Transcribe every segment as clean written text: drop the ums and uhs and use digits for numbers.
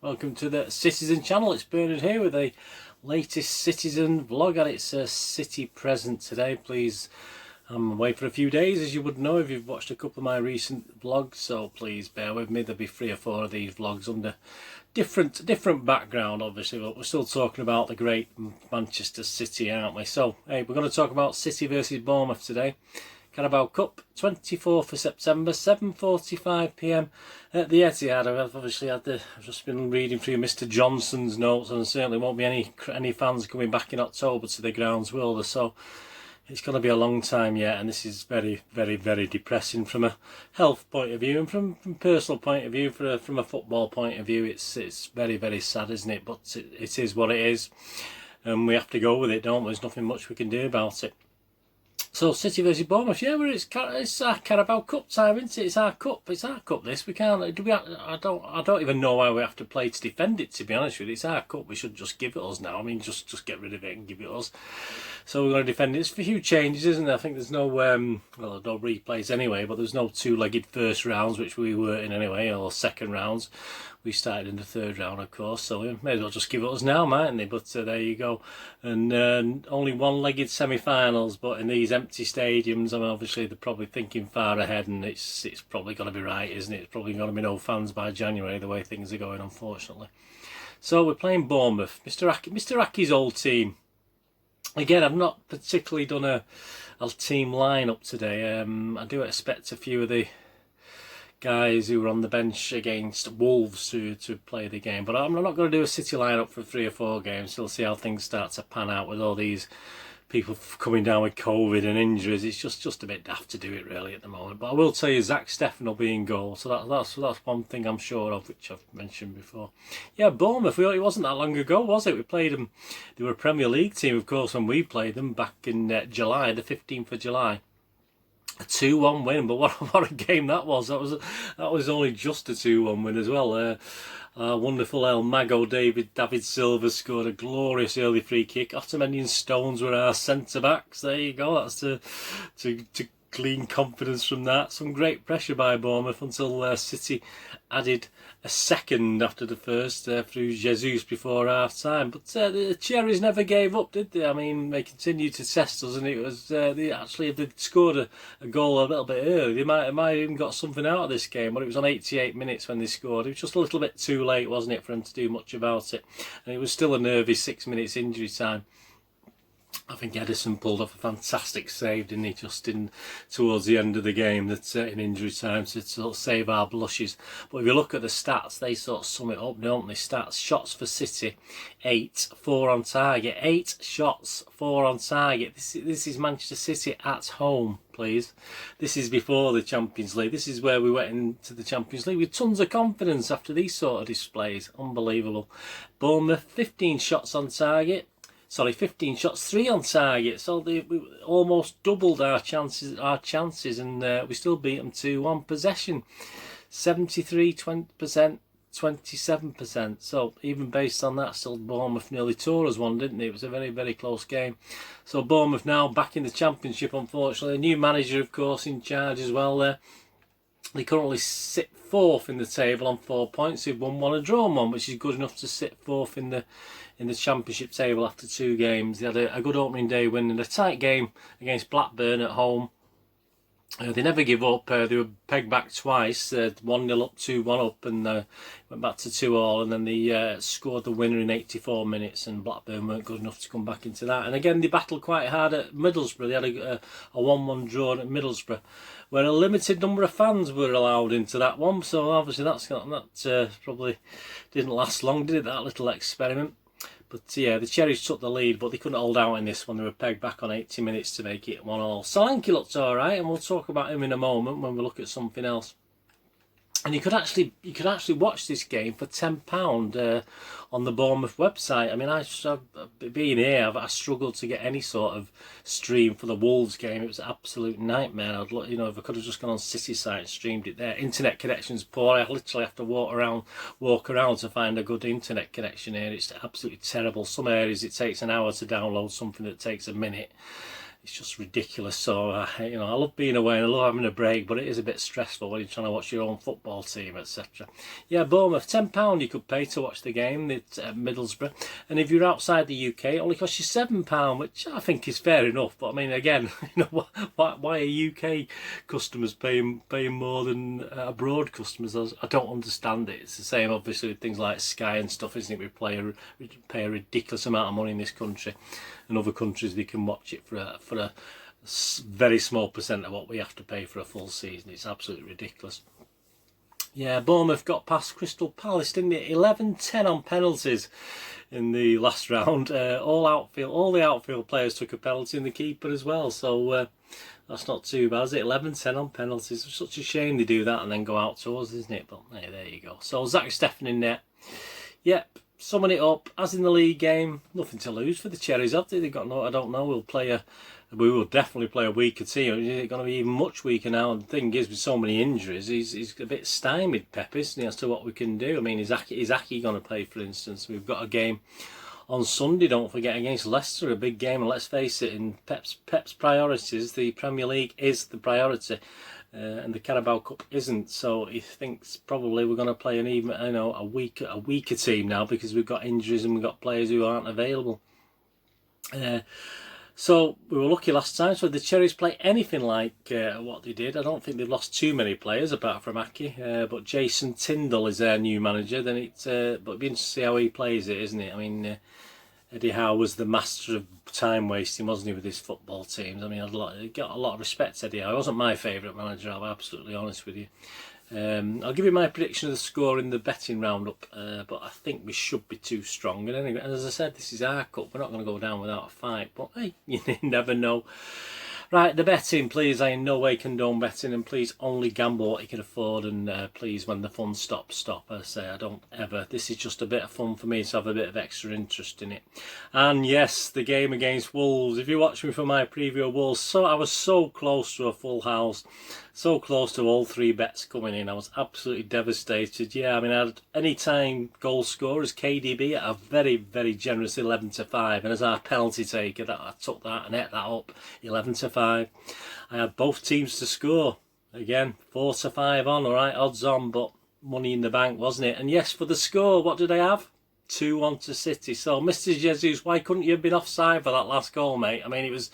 Welcome to the Citizen channel. It's Bernard here with the latest Citizen vlog, and it's a city present today. Please, I'm away for a few days, as you would know if you've watched a couple of my recent vlogs, so please bear with me. There'll be 3 or 4 of these vlogs under different background, obviously, but we're still talking about the great Manchester City, aren't we? So hey, we're going to talk about City versus Bournemouth today. Carabao Cup, 24th of September, 7:45 PM at the Etihad. I've just been reading through Mr. Johnson's notes, and there certainly won't be any fans coming back in October to the grounds, will there? So it's going to be a long time yet, and this is very, very, very depressing from a health point of view, and from personal point of view, from a football point of view. It's very, very sad, isn't it? But it is what it is, and we have to go with it, don't we? There's nothing much we can do about it. So City versus Bournemouth, yeah, it's our Carabao Cup time, isn't it? It's our cup. This we can't. I don't even know why we have to play to defend it. To be honest with you, it's our cup. We should just give it us now. I mean, just get rid of it and give it us. So we're going to defend it. It's a few changes, isn't there? I think there's no well, there's no replays anyway, but there's no 2-legged first rounds, which we were in anyway, or second rounds. We started in the 3rd round, of course, so we may as well just give it us now, mightn't they? But there you go. And only 1-legged semi-finals, but in these empty stadiums, I mean, obviously they're probably thinking far ahead, and it's probably going to be right, isn't it? It's probably going to be no fans by January, the way things are going, unfortunately. So we're playing Bournemouth, Mr. Aki's old team. Again, I've not particularly done a team lineup today. I do expect a few of the guys who were on the bench against Wolves to play the game, but I'm not going to do a City lineup for 3 or 4 games. We'll see how things start to pan out with all these people coming down with COVID and injuries. It's just a bit daft to do it really at the moment. But I will tell you, Zach Steffen will be in goal, so that's one thing I'm sure of, which I've mentioned before. Yeah, Bournemouth. It wasn't that long ago, was it? We played them. They were a Premier League team, of course, when we played them back in July, the 15th of July. A 2-1 win, but what a game that was. That was only just a 2-1 win as well. Wonderful El Mago David Silva scored a glorious early free kick. Otamendi and Stones were our centre backs. There you go. That's to glean confidence from that. Some great pressure by Bournemouth until City added a second after the first through Jesus before half time. But the Cherries never gave up, did they? I mean, they continued to test us, and it was if they'd scored a goal a little bit early, they might have even got something out of this game. But it was on 88 minutes when they scored. It was just a little bit too late, wasn't it, for them to do much about it? And it was still a nervy 6 minutes injury time. I think Edison pulled off a fantastic save, didn't he, just towards the end of the game, that in injury time, to sort of save our blushes. But if you look at the stats, they sort of sum it up, don't they? Stats: shots for City, 8, 4 on target. 8 shots, 4 on target. This is Manchester City at home, please. This is before the Champions League. This is where we went into the Champions League with tons of confidence after these sort of displays. Unbelievable. Bournemouth, 15 shots on target. 15 shots, 3 on target. So we almost doubled our chances, and we still beat them 2-1. Possession, 73%, 27%. So even based on that, still Bournemouth nearly tore us one, didn't they? It was a very, very close game. So Bournemouth now back in the Championship, unfortunately. A new manager, of course, in charge as well there. They currently sit 4th in the table on 4 points. They've won 1 and drawn 1, which is good enough to sit 4th in the Championship table after 2 games. They had a good opening day win and a tight game against Blackburn at home. They never give up. They were pegged back twice, 1-0 up, 2-1 up, and went back to 2-2, and then they scored the winner in 84 minutes, and Blackburn weren't good enough to come back into that. And again, they battled quite hard at Middlesbrough. They had a 1-1 draw at Middlesbrough, where a limited number of fans were allowed into that one. So obviously that probably didn't last long, did it, that little experiment? But yeah, the Cherries took the lead, but they couldn't hold out in this one. They were pegged back on 80 minutes to make it 1-1. Solanke looked alright, and we'll talk about him in a moment when we look at something else. And you could actually watch this game for £10 on the Bournemouth website. I mean, being here, I struggled to get any sort of stream for the Wolves game. It was an absolute nightmare. If I could have just gone on City site and streamed it there. Internet connection's poor. I literally have to walk around to find a good internet connection here. It's absolutely terrible. Some areas it takes an hour to download something that takes a minute. it's just ridiculous. So you know, I love being away and I love having a break, but it is a bit stressful when you're trying to watch your own football team, etc. Yeah, Bournemouth, £10 you could pay to watch the game. It's at Middlesbrough, and if you're outside the UK, it only costs you £7, which I think is fair enough. But I mean, again, you know, why are UK customers paying more than abroad customers? I don't understand it. It's the same, obviously, with things like Sky and stuff, isn't it? We pay a ridiculous amount of money in this country, and other countries they can watch it for a very small percent of what we have to pay for a full season. It's absolutely ridiculous. Yeah, Bournemouth got past Crystal Palace, didn't it? 11-10 on penalties in the last round. All the outfield players took a penalty, and the keeper as well. So that's not too bad, is it? 11-10 on penalties. It's such a shame they do that and then go out to us, isn't it? But hey, there you go. So Zach Steffen in net. Yep. Summing it up, as in the league game, nothing to lose for the Cherries, have they? They've got no, I don't know, we will definitely play a weaker team. Is it going to be even much weaker now? The thing is, with so many injuries, he's a bit stymied, Pep, isn't he, as to what we can do? I mean, is Aki going to play, for instance? We've got a game on Sunday, don't forget, against Leicester, a big game, and let's face it, in Pep's priorities, the Premier League is the priority. And the Carabao Cup isn't, so he thinks probably we're going to play a weaker team now because we've got injuries and we've got players who aren't available. So we were lucky last time. So the Cherries play anything like what they did. I don't think they've lost too many players apart from Aki, but Jason Tyndall is their new manager. Then but it'd be interesting to see how he plays it, isn't it? I mean, Eddie Howe was the master of time wasting, wasn't he, with his football teams? I mean, I got a lot of respect, Eddie Howe. He wasn't my favourite manager, I'll be absolutely honest with you. I'll give you my prediction of the score in the betting roundup, but I think we should be too strong. And anyway, and as I said, this is our cup. We're not going to go down without a fight, but hey, you never know. Right, the betting, please. I in no way condone betting, and please only gamble what you can afford, and please, when the fun stops, stop. I say, I don't ever. This is just a bit of fun for me to have a bit of extra interest in it. And yes, the game against Wolves. If you watch me for my preview of Wolves, I was so close to a full house, so close to all three bets coming in. I was absolutely devastated. Yeah, I mean, I had any-time goal scorers, KDB, at a very, very generous 11-5, and as our penalty taker, I took that and ate that up, 11-5. I had both teams to score. Again, 4-5 on, alright, odds on, but money in the bank, wasn't it? And yes, for the score, what did I have? 2-1 to City. So, Mr. Jesus, why couldn't you have been offside for that last goal, mate? I mean, it was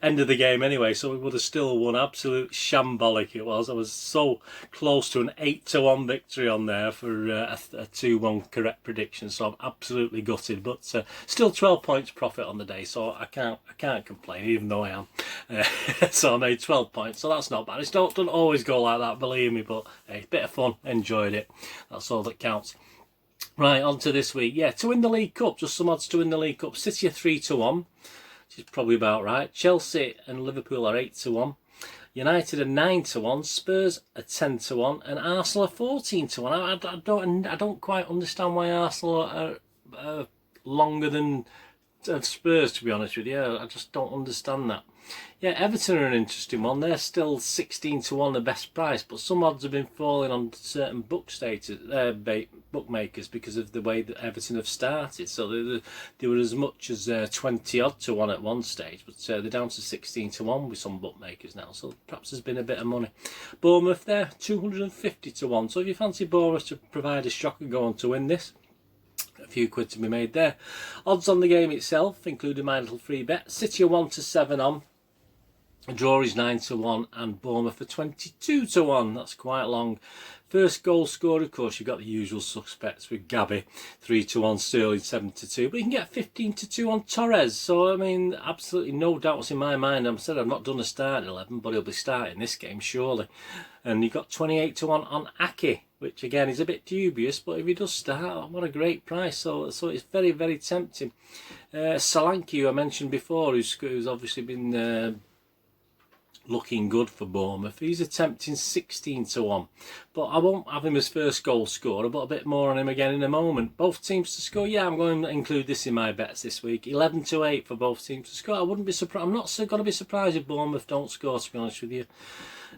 end of the game anyway, so we would have still won. Absolute shambolic it was. I was so close to an 8-1 victory on there for a 2-1 correct prediction. So I'm absolutely gutted, but still 12 points profit on the day. So I can't complain, even though I am. So I made 12 points. So that's not bad. It doesn't always go like that, believe me. But hey, bit of fun. Enjoyed it. That's all that counts. Right, on to this week. Yeah, to win the League Cup, just some odds to win the League Cup. City are 3-1, which is probably about right. Chelsea and Liverpool are 8-1. United are 9-1. Spurs are 10-1, and Arsenal are 14-1. I don't quite understand why Arsenal are longer than Spurs, to be honest with you. I just don't understand that. Yeah, Everton are an interesting one. They're still 16-1 the best price, but some odds have been falling on certain bookmakers because of the way that Everton have started. So they were as much as 20-odd to 1 at one stage, but they're down to 16-1 with some bookmakers now. So perhaps there's been a bit of money. Bournemouth there, 250-1. So if you fancy Bournemouth to provide a shock and go on to win this, a few quid to be made there. Odds on the game itself, including my little free bet. City are 1-7 on. A draw is 9-1, and Bournemouth are 22-1. That's quite long. First goal scored, of course, you've got the usual suspects with Gabby, 3-1, Sterling 7-2, but you can get 15-2 on Torres. So I mean, absolutely no doubts in my mind. I've not done a starting 11, but he'll be starting this game surely. And you've got 28-1 on Aki, which again is a bit dubious, but if he does start, what a great price. So it's very, very tempting. Solanke, who I mentioned before, who's obviously been looking good for Bournemouth. He's attempting 16-1, but I won't have him as first goal scorer, but a bit more on him again in a moment. Both teams to score, yeah, I'm going to include this in my bets this week. 11-8 for both teams to score. I wouldn't be surprised. I'm not going to be surprised if Bournemouth don't score, to be honest with you.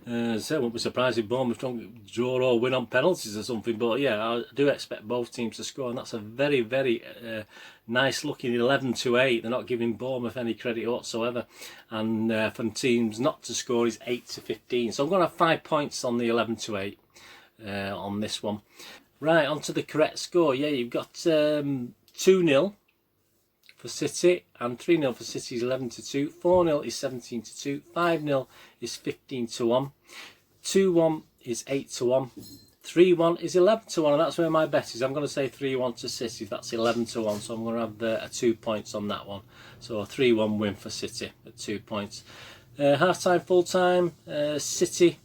So I wouldn't be surprised if Bournemouth don't draw or win on penalties or something. But yeah, I do expect both teams to score, and that's a very, very nice looking 11-8. They're not giving Bournemouth any credit whatsoever, and for teams not to score is 8-15. So I'm going to have 5 points on the 11-8 on this one. Right, on to the correct score. Yeah, you've got 2-0 for City, and 3-0 for City is 11-2, 4-0 is 17-2, 5-0 is 15-1, 2-1 is 8-1, 3-1 is 11-1, and that's where my bet is. I'm going to say 3-1 to City. That's 11-1, so I'm going to have 2 points on that one. So a 3-1 win for City at 2 points. Half time, full time, City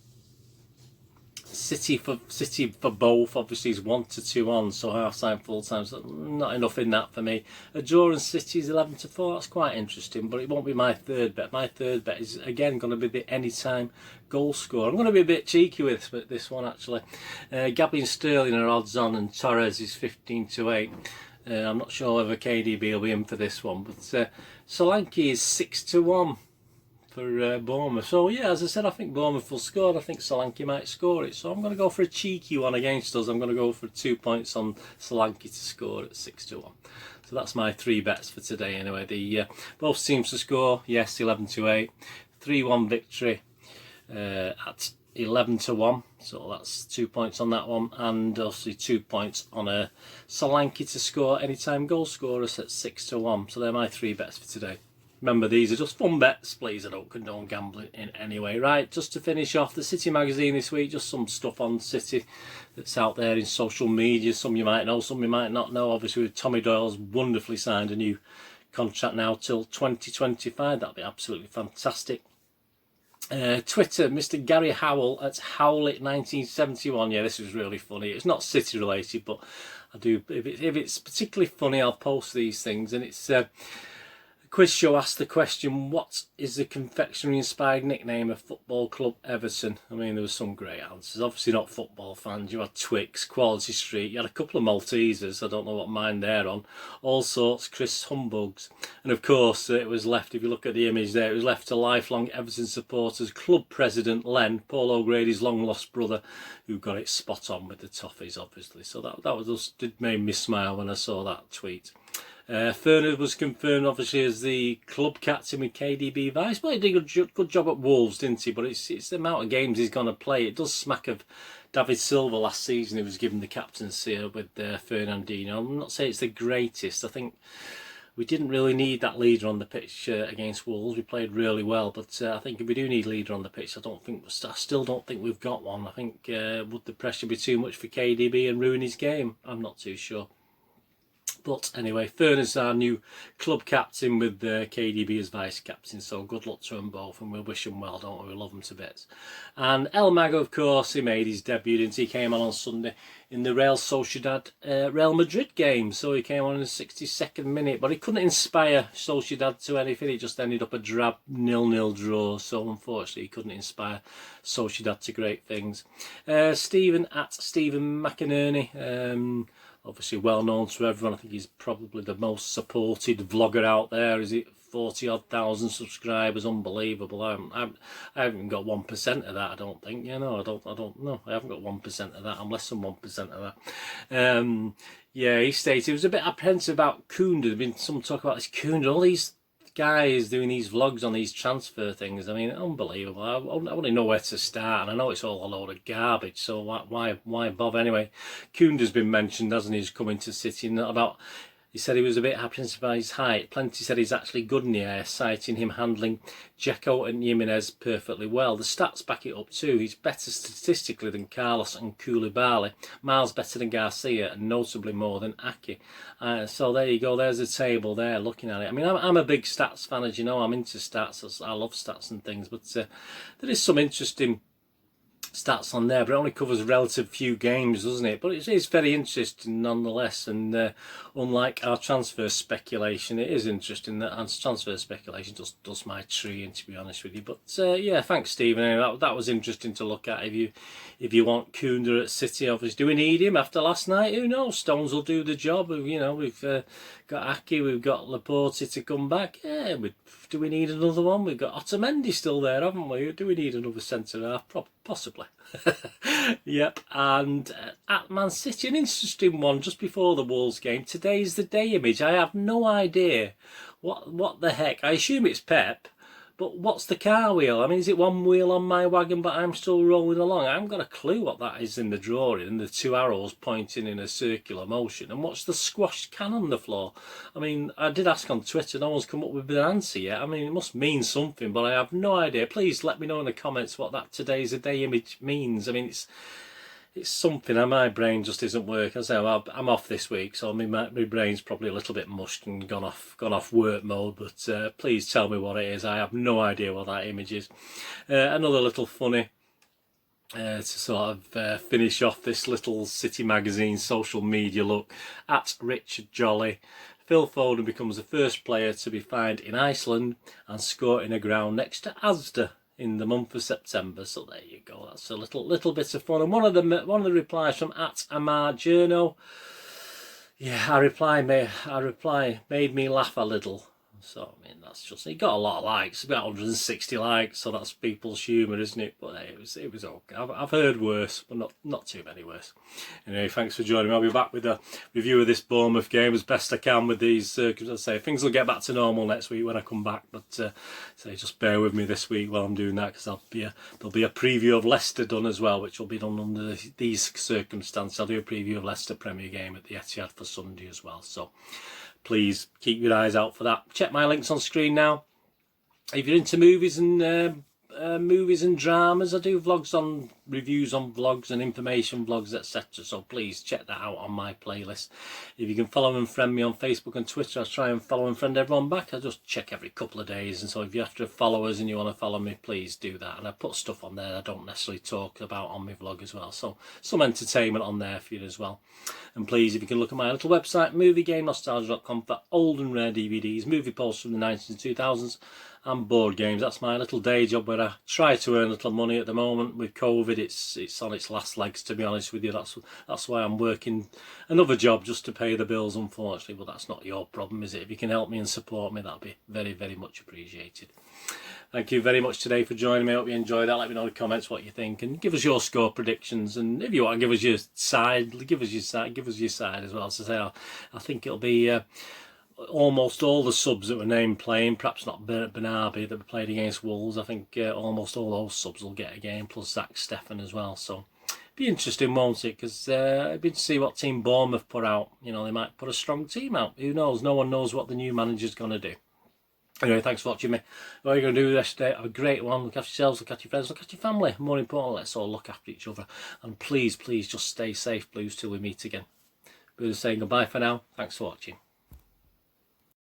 for both obviously is 1-2 on, so half time, full time, so not enough in that for me. A draw and City is 11-4. That's quite interesting, but it won't be my third bet. My third bet is again going to be the anytime goal score. I'm going to be a bit cheeky with this one actually. Gabby and Sterling are odds on, and Torres is 15-8. I'm not sure whether KDB will be in for this one, but Solanke is 6-1. For Bournemouth. So yeah, as I said, I think Bournemouth will score. I think Solanke might score it. So I'm going to go for a cheeky one against us. I'm going to go for 2 points on Solanke to score at 6-1. So that's my 3 bets for today anyway. The both teams to score, yes, 11-8. 3-1 victory at 11-1. So that's 2 points on that one. And obviously 2 points on a Solanke to score anytime goal scorers at 6-1. So they're my 3 bets for today. Remember, these are just fun bets, please. I don't condone gambling in any way. Right, just to finish off, the City magazine this week, just some stuff on City that's out there in social media. Some you might know, some you might not know. Obviously, with Tommy Doyle's wonderfully signed a new contract now till 2025. That'd be absolutely fantastic. Twitter, Mr. Gary Howell at Howlett1971. Yeah, this was really funny. It's not City related, but I do. If it's particularly funny, I'll post these things, and it's. Quiz show asked the question, what is the confectionery inspired nickname of football club Everton? I mean, there was some great answers. Obviously not football fans. You had Twix, Quality Street, you had a couple of Maltesers, I don't know what mine they're on, all sorts, Chris Humbugs. And of course it was left, if you look at the image there, it was left to lifelong Everton supporters, club president Len, Paul O'Grady's long lost brother, who got it spot on with the toffees obviously. So that was just, it made me smile when I saw that tweet. Fernand was confirmed obviously as the club captain with KDB vice. But he did a good job at Wolves, didn't he? But it's the amount of games he's going to play. It does smack of David Silva last season. He was given the captaincy with Fernandinho. I'm not saying it's the greatest. I think we didn't really need that leader on the pitch against Wolves. We played really well, but I think if we do need a leader on the pitch, I still don't think we've got one. I think would the pressure be too much for KDB and ruin his game? I'm not too sure. But anyway, Fernand's our new club captain with KDB as vice captain, so good luck to them both, and we'll wish them well, don't we? We love them to bits. And El Mago, of course, he made his debut, didn't he? He came on Sunday in the Real Sociedad Real Madrid game, so he came on in the 62nd minute, but he couldn't inspire Sociedad to anything. It just ended up a drab 0-0 draw, so unfortunately he couldn't inspire Sociedad to great things. Stephen at Stephen McInerney, obviously well known to everyone. I think he's probably the most supported vlogger out there. Is it 40-odd thousand subscribers? Unbelievable. I haven't got 1% of that. I don't think. You know, I don't know. I haven't got 1% of that. I'm less than 1% of that. Yeah, he stated he was a bit apprehensive about Koundé. There's been some talk about this Koundé. All these guys doing these vlogs on these transfer things. I mean, unbelievable. I want to know where to start, and I know it's all a load of garbage, so why bother anyway? Koundé's been mentioned, hasn't he? He's coming to City, and about, he said he was a bit apprehensive about his height. Plenty said he's actually good in the air, citing him handling Dzeko and Jimenez perfectly well. The stats back it up too. He's better statistically than Carlos and Koulibaly, miles better than Garcia, and notably more than Aki. So there you go, there's a table there looking at it. I mean, I'm a big stats fan, as you know. I'm into stats, I love stats and things, but there is some interesting stats on there, but it only covers a relative few games, doesn't it? But it is very interesting nonetheless, and unlike our transfer speculation, it is interesting that our transfer speculation does my tree in, to be honest with you. But yeah, thanks Stephen. Anyway, that was interesting to look at. If you want Kunda at City, obviously, do we need him after last night? Who knows? Stones will do the job. You know, we've got Aki, we've got Laporte to come back. Yeah, do we need another one? We've got Otamendi still there, haven't we? Do we need another centre half? Possibly. Yep. And at Man City, an interesting one just before the Wolves game. Today's the day image. I have no idea what the heck. I assume it's Pep. But what's the car wheel? I mean, is it one wheel on my wagon, but I'm still rolling along? I haven't got a clue what that is in the drawing, and the two arrows pointing in a circular motion. And what's the squashed can on the floor? I mean, I did ask on Twitter, no one's come up with an answer yet. I mean, it must mean something, but I have no idea. Please let me know in the comments what that today's a day image means. I mean, it's something, and my brain just isn't working. I say I'm off this week, so my brain's probably a little bit mushed and gone off work mode. But please tell me what it is. I have no idea what that image is. Another little funny to sort of finish off this little City Magazine social media look at Richard Jolly. Phil Foden becomes the first player to be found in Iceland and score in a ground next to Asda in the month of September. So there you go. That's a little bit of fun. And one of the replies from @AmarJourno, yeah, I reply made me laugh a little. So I mean, that's just, he got a lot of likes, about 160 likes. So that's people's humour, isn't it? But hey, it was okay. I've heard worse, but not too many worse. Anyway, thanks for joining me. I'll be back with a review of this Bournemouth game as best I can with these circumstances. I say things will get back to normal next week when I come back, but say just bear with me this week while I'm doing that, because there'll be a preview of Leicester done as well, which will be done under these circumstances. I'll do a preview of Leicester Premier game at the Etihad for Sunday as well. So please keep your eyes out for that. Check my links on screen now. If you're into movies and dramas, I do vlogs on reviews on vlogs and information vlogs, etc. So please check that out on my playlist. If you can follow and friend me on Facebook and Twitter, I try and follow and friend everyone back. I just check every couple of days, and so if you have to follow us and you want to follow me, please do that. And I put stuff on there I don't necessarily talk about on my vlog as well, so some entertainment on there for you as well. And please, if you can look at my little website, moviegamenostalgia.com, for old and rare DVDs, movie posters from the 90s and 2000s, and board games. That's my little day job where I try to earn a little money at the moment. With COVID, it's on its last legs, to be honest with you. That's why I'm working another job just to pay the bills, unfortunately. But that's not your problem, is it? If you can help me and support me, that'll be very, very much appreciated. Thank you very much today for joining me. I hope you enjoyed that. Let me know in the comments what you think, and give us your score predictions. And if you want to give us your side, give us your side as well. So say, I think it'll be almost all the subs that were named playing, perhaps not Bernabé that played against Wolves. I think almost all those subs will get a game, plus Zach Steffen as well. So be interesting, won't it? Because it'd be to see what team Bournemouth put out. You know, they might put a strong team out. Who knows? No one knows what the new manager's going to do. Anyway, thanks for watching me. What are you going to do this day? Have a great one. Look after yourselves, look after your friends, look after your family. More importantly, let's all look after each other. And please, please just stay safe, Blues, till we meet again. Blues saying goodbye for now. Thanks for watching.